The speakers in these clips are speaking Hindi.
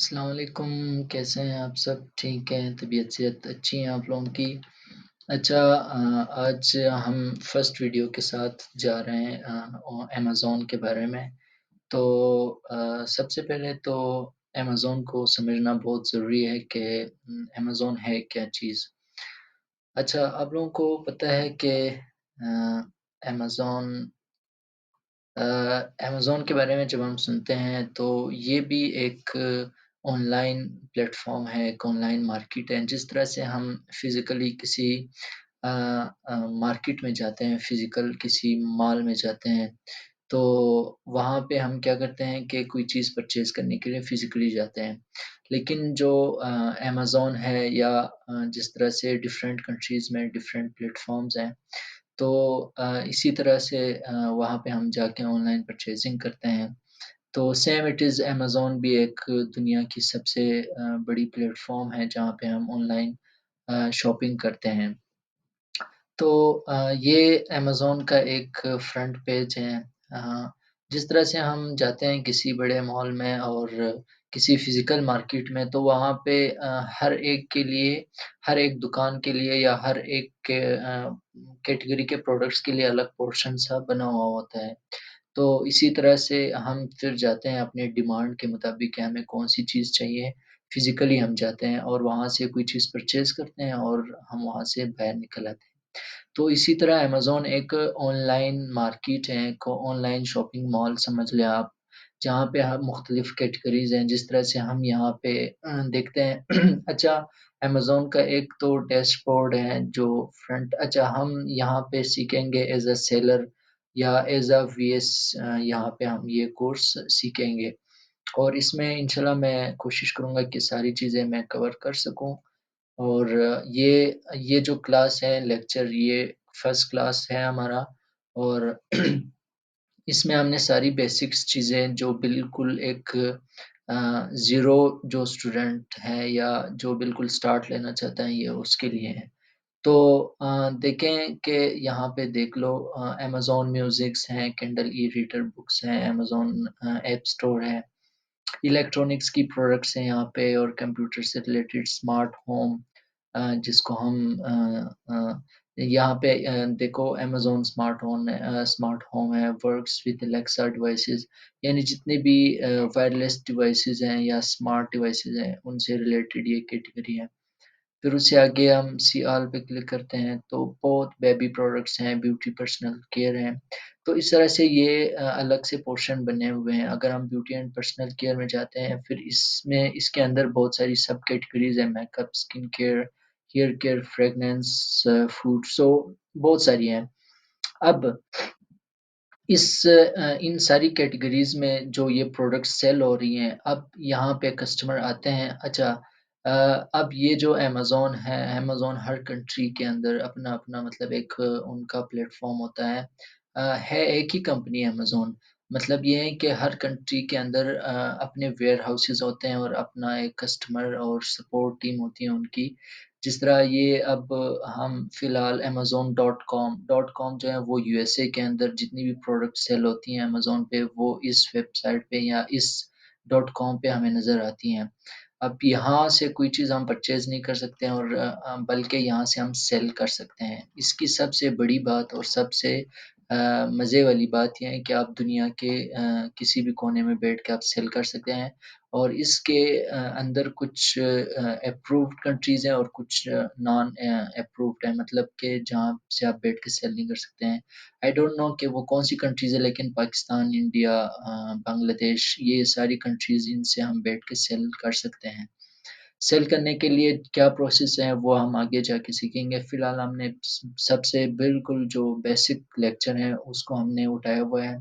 अस्सलाम वालेकुम, कैसे हैं आप सब? ठीक हैं, तबीयत सेहत अच्छी है आप लोगों की? अच्छा आज हम फर्स्ट वीडियो के साथ जा रहे हैं अमेज़न के बारे में। तो सबसे पहले तो अमेज़न को समझना बहुत ज़रूरी है कि अमेज़न है क्या चीज़? अच्छा, आप लोगों को पता है कि अमेज़न अ, अमेज़न के बारे में जब हम सुनते हैं तो ये भी एक ऑनलाइन प्लेटफ़ॉर्म है, एक ऑनलाइन मार्केट है। जिस तरह से हम फ़िज़िकली किसी मार्केट में जाते हैं, फ़िज़िकल किसी मॉल में जाते हैं, तो वहाँ पे हम क्या करते हैं कि कोई चीज़ परचेज़ करने के लिए फ़िज़िकली जाते हैं। लेकिन जो अमेज़न है या जिस तरह से डिफ़रेंट कंट्रीज़ में डिफ़रेंट प्लेटफ़ॉर्म्स हैं, तो इसी तरह से वहाँ पे हम जाके ऑनलाइन परचेज़िंग करते हैं। तो सेम इट इज़ अमेज़न भी एक दुनिया की सबसे बड़ी प्लेटफ़ॉर्म है जहाँ पे हम ऑनलाइन शॉपिंग करते हैं। तो ये अमेज़न का एक फ्रंट पेज है। जिस तरह से हम जाते हैं किसी बड़े मॉल में और किसी फ़िज़िकल मार्केट में तो वहाँ पे हर एक के लिए, हर एक दुकान के लिए या हर एक के कैटेगरी के प्रोडक्ट्स के लिए अलग पोर्शन सा बना हुआ होता है। तो इसी तरह से हम फिर जाते हैं अपने डिमांड के मुताबिक कि हमें कौन-सी चीज़ चाहिए, फ़िज़िकली हम जाते हैं और वहाँ से कोई चीज़ परचेज़ करते हैं और हम वहाँ से बाहर निकल आते हैं। तो इसी तरह अमेज़न एक ऑनलाइन मार्केट है, एक ऑनलाइन शॉपिंग मॉल समझ लें आप, जहाँ पे हम मुख्तलिफ़ कैटेगरीज़ हैं, जिस तरह से हम यहाँ पे देखते हैं। अच्छा, अमेज़न का एक तो डैशबोर्ड है जो फ्रंट अच्छा हम यहाँ पे सीखेंगे एज़ अ सेलर या एज़ अ वीएस यहाँ पे हम ये कोर्स सीखेंगे और इसमें इंशाल्लाह मैं कोशिश करूँगा कि सारी चीज़ें मैं कवर कर सकूँ। और ये जो क्लास है लेक्चर ये फर्स्ट क्लास है हमारा और इसमें हमने सारी बेसिक्स चीज़ें जो बिल्कुल एक ज़ीरो जो स्टूडेंट है या जो बिल्कुल स्टार्ट लेना चाहता है ये उसके लिए है। तो देखें कि यहाँ पे देख लो अमेज़न म्यूज़िक्स हैं, किंडल ई-रीडर बुक्स हैं, अमेज़न ऐप स्टोर है। इलेक्ट्रॉनिक्स की प्रोडक्ट्स हैं यहाँ पे और कंप्यूटर से रिलेटेड स्मार्ट होम जिसको हम यहाँ पे देखो अमेज़न स्मार्ट होम है, वर्क्स विद एलेक्सा डिवाइसेज़ यानी जितने भी वायरलेस डिवाइसेज़ हैं या स्मार्ट डिवाइसेज़ हैं, उनसे रिलेटेड ये कैटेगरी है। फिर उससे आगे हम सी ऑल पे क्लिक करते हैं तो बहुत बेबी प्रोडक्ट्स हैं, ब्यूटी पर्सनल केयर है। तो इस तरह से ये अलग से पोर्शन बने हुए हैं। अगर हम ब्यूटी एंड पर्सनल केयर में जाते हैं फिर इसमें इसके अंदर बहुत सारी सब कैटेगरीज़ हैं makeup, skin care, hair care, fragrance, food so बहुत सारी हैं। अब इन सारी कैटेगरीज़ में जो ये प्रोडक्ट्स सेल हो रही हैं, अब यहाँ पे कस्टमर आते हैं अच्छा अब ये जो अमेज़न है, अमेज़न हर कंट्री के अंदर अपना-अपना मतलब एक उनका प्लेटफ़ॉर्म होता है। है एक ही कंपनी अमेज़न, मतलब ये है कि हर कंट्री के अंदर अपने वेयरहाउसेज़ होते हैं और अपना एक कस्टमर और सपोर्ट टीम होती है उनकी। जिस तरह ये अब हम फ़िलहाल अमेज़न डॉट कॉम जो है वो यूएसए के अंदर जितनी भी प्रोडक्ट सेल होती हैं अमेज़न पे वो इस वेबसाइट पे या इस डॉट कॉम पे हमें नज़र आती हैं। अब यहाँ से कोई चीज़ हम परचेज़ नहीं कर सकते हैं और बल्कि यहाँ से हम सेल कर सकते हैं। इसकी सबसे बड़ी बात और सबसे मज़े वाली बात ये है कि आप दुनिया के किसी भी कोने में बैठ के आप सेल कर सकते हैं और इसके अंदर कुछ अप्रूव्ड कंट्रीज़ हैं और कुछ नॉन अप्रूव्ड है मतलब कि जहाँ से आप बैठ के सेल नहीं कर सकते हैं। आई डोंट नो कि वो कौन-सी कंट्रीज़ है लेकिन पाकिस्तान, इंडिया बांग्लादेश ये सारी कंट्रीज़ इनसे हम बैठ के सेल कर सकते हैं। सेल करने के लिए क्या प्रोसेस है वो हम आगे जाके सीखेंगे। फ़िलहाल हमने सबसे बिल्कुल जो बेसिक लेक्चर है उसको हमने उठाया हुआ है।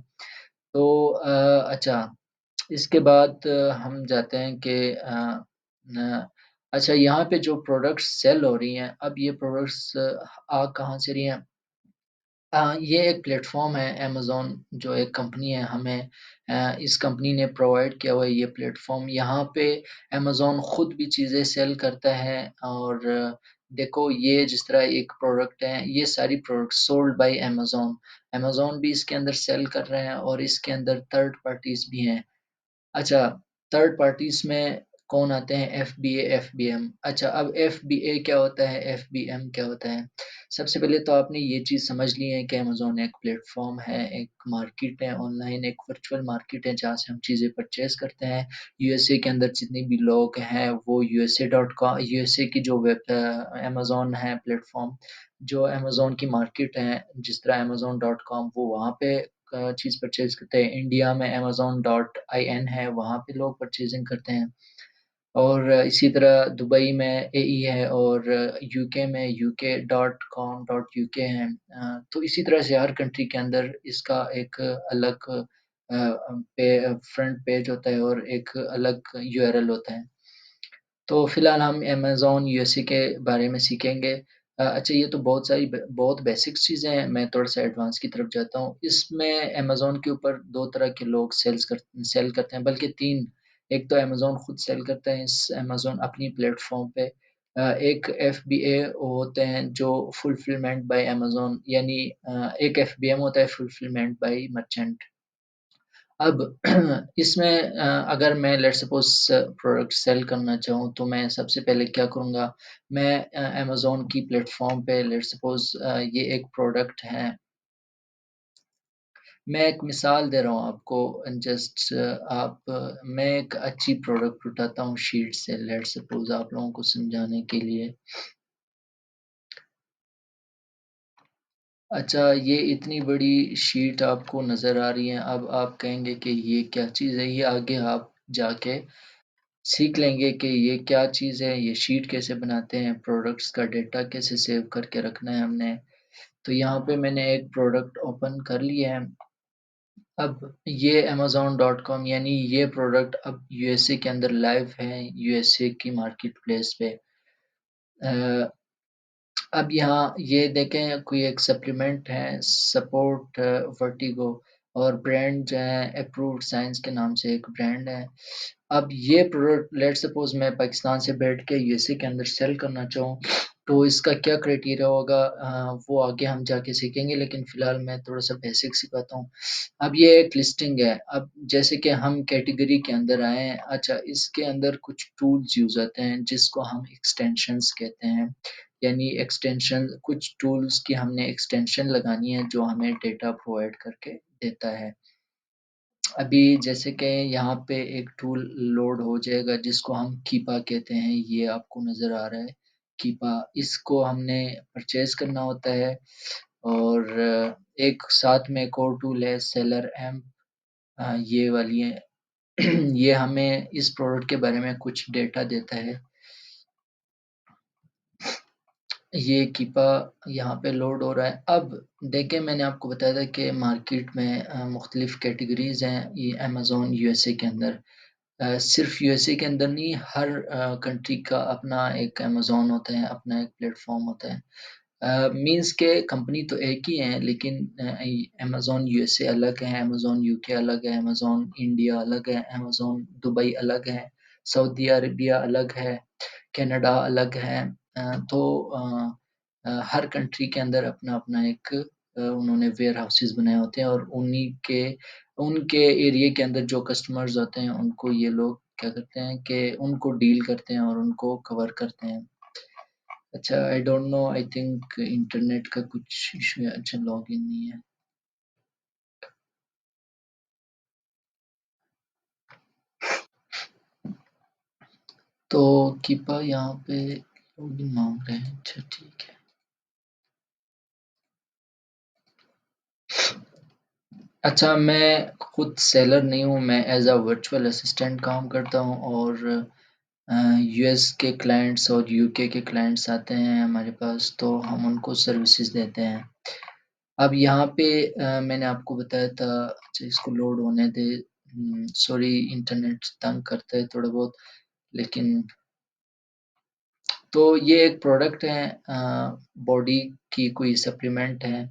तो अच्छा इसके बाद हम जाते हैं कि न अच्छा यहाँ पे जो प्रोडक्ट्स सेल हो रही हैं, अब ये प्रोडक्ट्स आ कहाँ से रही हैं? ये एक प्लेटफ़ॉर्म है अमेज़न जो एक कंपनी है हमें इस कंपनी ने प्रोवाइड किया हुआ है ये प्लेटफ़ॉर्म। यहाँ पे अमेज़न खुद भी चीज़ें सेल करता है और देखो ये जिस तरह एक प्रोडक्ट है, ये सारी products sold by Amazon. Amazon भी इसके अंदर सेल कर रहे हैं और इसके अंदर थर्ड पार्टीज़ भी हैं। अच्छा, थर्ड पार्टीज़ में कौन आते हैं एफबीए, एफबीएम। अच्छा, अब एफबीए क्या होता है, एफबीएम क्या होता है? सबसे पहले तो आपने ये चीज़ समझ ली है कि अमेज़न एक प्लेटफ़ॉर्म है, एक मार्केट है ऑनलाइन, एक वर्चुअल मार्केट है जहाँ से हम चीज़ें परचेज़ करते हैं। यूएसए के अंदर जितने भी लोग हैं वो यूएसए की जो अमेज़न है प्लेटफ़ॉर्म, जो अमेज़न की मार्केट है, जिस तरह amazon.com वो वहाँ पे चीज़ परचेज़ करते हैं। इंडिया में amazon.in है, वहाँ पे लोग परचेज़िंग करते हैं। और इसी तरह दुबई में एई है और यूके में uk.com.uk है। तो इसी तरह से हर कंट्री के अंदर इसका एक अलग फ्रंट पेज होता है और एक अलग यूआरएल होता है। तो फिलहाल हम अमेज़न यूएसए के बारे में सीखेंगे। अच्छा, ये तो बहुत बेसिक्स चीज़ें हैं, मैं थोड़ा-सा एडवांस की तरफ जाता हूँ। इसमें अमेज़न के ऊपर 2 तरह के लोग सेल करते हैं, बल्कि 3। एक तो अमेज़न खुद सेल करता है इस अमेज़न अपनी प्लेटफ़ॉर्म पे। एक एफबीए होते हैं जो फुलफिलमेंट बाय अमेज़न, यानी एक एफबीएम होता है फुलफिलमेंट बाय मर्चेंट। अब इसमें अगर मैं लेट्स सपोज़ प्रोडक्ट सेल करना चाहूँ, तो मैं सबसे पहले क्या करूँगा, मैं अमेज़न की प्लेटफ़ॉर्म पे लेट्स सपोज़ ये एक प्रोडक्ट है। मैं एक मिसाल दे रहा हूँ आपको, जस्ट मैं एक अच्छी प्रोडक्ट उठाता हूँ शीट से, लेट्स सपोज़ आप लोगों को समझाने के लिए। अच्छा, ये इतनी बड़ी शीट आपको नज़र आ रही है, अब आप कहेंगे कि ये क्या चीज़ है? ये आगे आप जाके सीख लेंगे कि ये क्या चीज़ है, ये शीट कैसे बनाते हैं, प्रोडक्ट्स का डेटा कैसे सेव करके रखना है हमने। तो यहाँ पे मैंने एक प्रोडक्ट ओपन कर लिया है। अब ये amazon.com, यानी ये प्रोडक्ट अब यूएसए के अंदर लाइव है, यूएसए की मार्केट प्लेस पे। अ, अब यहाँ ये देखें, कोई एक सप्लीमेंट है, सपोर्ट वर्टिगो, और ब्रांड जो है अप्रूव्ड साइंस के नाम से एक ब्रांड है। अब ये प्रोडक्ट लेट्स सपोज़ मैं पाकिस्तान से बैठ के यूएसए के अंदर सेल करना चाहूँ, तो इसका क्या क्राइटेरिया होगा, वो आगे हम जाके सीखेंगे, लेकिन फ़िलहाल मैं थोड़ा-सा बेसिक सिखाता हूँ। अब ये एक लिस्टिंग है, अब जैसे कि हम कैटेगरी के अंदर आए हैं, अच्छा इसके अंदर कुछ टूल्स यूज़ होते हैं जिसको हम एक्सटेंशंस कहते हैं, यानी एक्सटेंशन कुछ टूल्स की हमने एक्सटेंशन लगानी है जो हमें डेटा प्रोवाइड करके देता है। अभी जैसे कि यहाँ पे एक टूल लोड हो जाएगा जिसको हम कीपा कहते हैं, ये आपको नज़र आ रहा है कीपा, इसको हमने परचेज़ करना होता है। और एक साथ में एक और टूल है सेलर एम्प, ये वाली है। ये हमें इस प्रोडक्ट के बारे में कुछ डेटा देता है। ये कीपा यहाँ पे लोड हो रहा है। अब देखिए, मैंने आपको बताया था कि मार्केट में मुख्तलिफ़ कैटेगरीज़ हैं ये अमेज़न यूएसए के अंदर। सिर्फ़ यूएसए के अंदर नहीं, हर कंट्री का अपना एक अमेज़न होता है, अपना एक प्लेटफ़ॉर्म होता है। मीन्स के कंपनी तो एक ही है, लेकिन अमेज़न यूएसए अलग है, अमेज़न यूके अलग है, अमेज़न इंडिया अलग है, अमेज़न दुबई अलग है, सऊदी अरबिया अलग है, कनाडा अलग है। तो हर कंट्री के अंदर अपना-अपना एक उन्होंने वेयर हाउसेज़ बनाए होते हैं, और उनके एरिया के अंदर जो कस्टमर्स होते हैं, उनको ये लोग क्या करते हैं कि उनको डील करते हैं और उनको कवर करते हैं। अच्छा, I don't know, I think internet का कुछ इश्यू है। अच्छा, लॉगिन नहीं है। तो कीपा यहाँ पे लॉगिन माँग रहे हैं। अच्छा, ठीक है। अच्छा, मैं खुद सेलर नहीं हूँ, मैं एज़ अ वर्चुअल असिस्टेंट काम करता हूँ, और यूएस के क्लाइंट्स और यूके के क्लाइंट्स आते हैं हमारे पास, तो हम उनको सर्विसेज देते हैं। अब यहाँ पे मैंने आपको बताया था, अच्छा इसको लोड होने दे। सॉरी, इंटरनेट तंग करता है थोड़ा बहुत, लेकिन तो ये एक प्रोडक्ट है, बॉडी की कोई सप्लीमेंट है।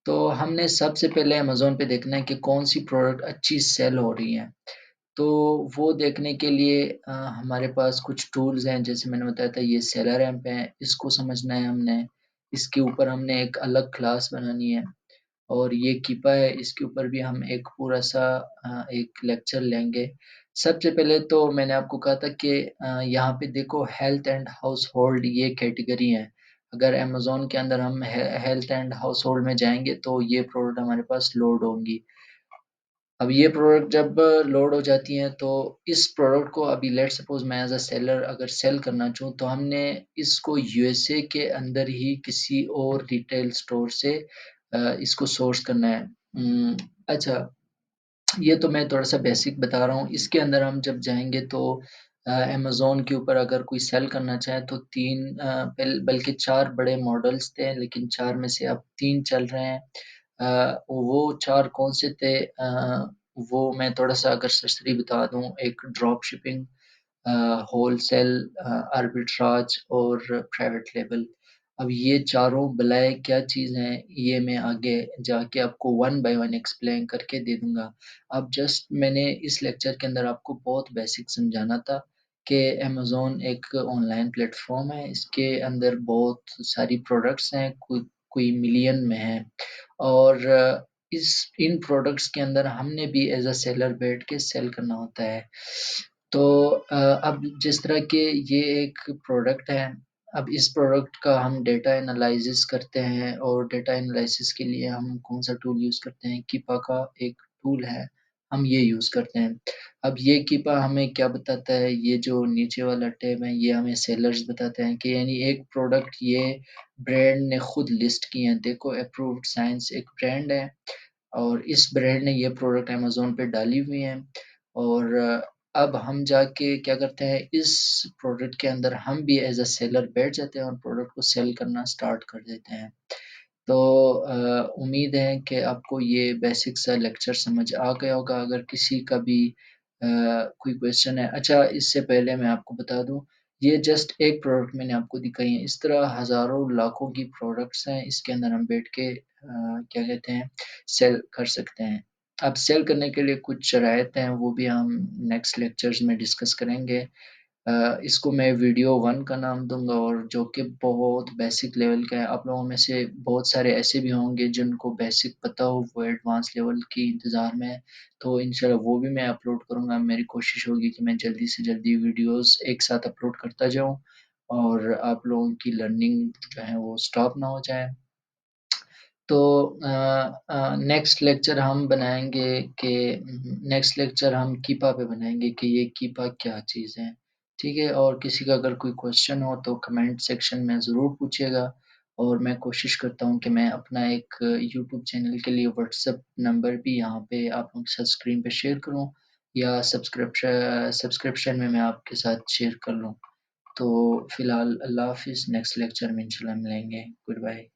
तो हमने सबसे पहले अमेज़न पे देखना है कि कौन-सी प्रोडक्ट अच्छी सेल हो रही है। तो वो देखने के लिए हमारे पास कुछ टूल्स हैं, जैसे मैंने बताया था ये सेलर ऐप है, इसको समझना है हमने। इसके ऊपर हमने एक अलग क्लास बनानी है, और ये कीपा है, इसके ऊपर भी हम एक पूरा-सा एक लेक्चर लेंगे। सबसे पहले तो मैंने आपको कहा था कि यहाँ पे देखो हेल्थ एंड हाउस होल्ड ये कैटेगरी है। अगर अमेज़न के अंदर हम हेल्थ एंड हाउस होल्ड में जाएँगे तो ये प्रोडक्ट हमारे पास लोड होंगी। अब ये प्रोडक्ट जब लोड हो जाती हैं तो इस प्रोडक्ट को अभी लेट्स सपोज़ मैं एज़ अ सेलर अगर सेल करना चाहूँ तो हमने इसको यूएसए के अंदर ही किसी और रिटेल स्टोर से इसको सोर्स करना है। अच्छा, ये तो मैं थोड़ा-सा बेसिक बता रहा हूँ। इसके अंदर हम जब जाएँगे तो अमेज़न के ऊपर अगर कोई सेल करना चाहे तो 3 बल्कि 4 बड़े मॉडल्स थे, लेकिन 4 में से अब 3 चल रहे हैं। वो 4 कौन से थे वो मैं थोड़ा-सा अगर सरसरी बता दूँ, एक ड्रॉप शिपिंग, होलसेल, आर्बिट्राज और प्राइवेट लेबल। अब ये चारों बलाएँ क्या चीज़ हैं, ये मैं आगे जाके आपको वन बाय वन एक्सप्लेन करके दे दूँगा। अब जस्ट मैंने इस लेक्चर के अंदर आपको बहुत बेसिक समझाना था कि अमेज़न एक ऑनलाइन प्लेटफ़ॉर्म है, इसके अंदर बहुत सारी प्रोडक्ट्स हैं, कोई मिलियन में हैं और इस इन प्रोडक्ट्स के अंदर हमने भी एज़ अ सेलर बैठ के सेल करना होता है। तो अब जिस तरह के ये एक प्रोडक्ट है, अब इस प्रोडक्ट का हम डेटा एनालिसिस करते हैं और डेटा एनालिसिस के लिए हम कौन-सा टूल यूज़ करते हैं, किपा का एक टूल है, हम ये यूज़ करते हैं। अब ये किपा हमें क्या बताता है, ये जो नीचे वाला टैब है, ये हमें सेलर्स बताते हैं कि यानी एक प्रोडक्ट ये ब्रांड ने खुद लिस्ट किए हैं। देखो अप्रूव्ड साइंस एक ब्रांड है और इस ब्रांड ने ये प्रोडक्ट अमेज़न पे डाली हुई हैं और अब हम जाके क्या करते हैं, इस प्रोडक्ट के अंदर हम भी एज़ अ सेलर बैठ जाते हैं और प्रोडक्ट को सेल करना स्टार्ट कर देते हैं। तो उम्मीद है कि आपको ये बेसिक सा लेक्चर समझ आ गया होगा। अगर किसी का भी कोई क्वेश्चन है, अच्छा इससे पहले मैं आपको बता दूँ, ये जस्ट एक प्रोडक्ट मैंने आपको दिखाई है। इस तरह हज़ारों लाखों की प्रोडक्ट्स हैं, इसके अंदर हम बैठ के क्या कहते हैं, सेल कर सकते हैं। अब सेल करने के लिए कुछ शराइत हैं, वो भी हम नेक्स्ट लेक्चर्स में डिस्कस करेंगे। इसको मैं वीडियो 1 का नाम दूँगा और जो कि बहुत बेसिक लेवल का है। आप लोगों में से बहुत सारे ऐसे भी होंगे जिनको बेसिक पता हो, वो एडवांस लेवल की इंतज़ार में है, तो इंशाल्लाह वो भी मैं अपलोड करूँगा। मेरी कोशिश होगी कि मैं जल्दी से जल्दी वीडियोज़ एक साथ अपलोड करता जाऊँ और आप लोगों की लर्निंग जो है वो स्टॉप ना हो जाए। तो नेक्स्ट लेक्चर हम बनाएँगे कि नेक्स्ट लेक्चर हम कीपा पे बनाएँगे कि ये कीपा क्या चीज़ है, ठीक है? और किसी का अगर कोई क्वेश्चन हो तो कमेंट सेक्शन में ज़रूर पूछिएगा और मैं कोशिश करता हूँ कि मैं अपना एक यूट्यूब चैनल के लिए व्हाट्सएप नंबर भी यहाँ पे आप लोगों के साथ स्क्रीन पे शेयर करूँ या सब्सक्रिप्शन में मैं आपके साथ शेयर कर लूँ। तो फिलहाल अल्लाह हाफ़िज़, नेक्स्ट लेक्चर में इंशाल्लाह मिलेंगे। Good bye.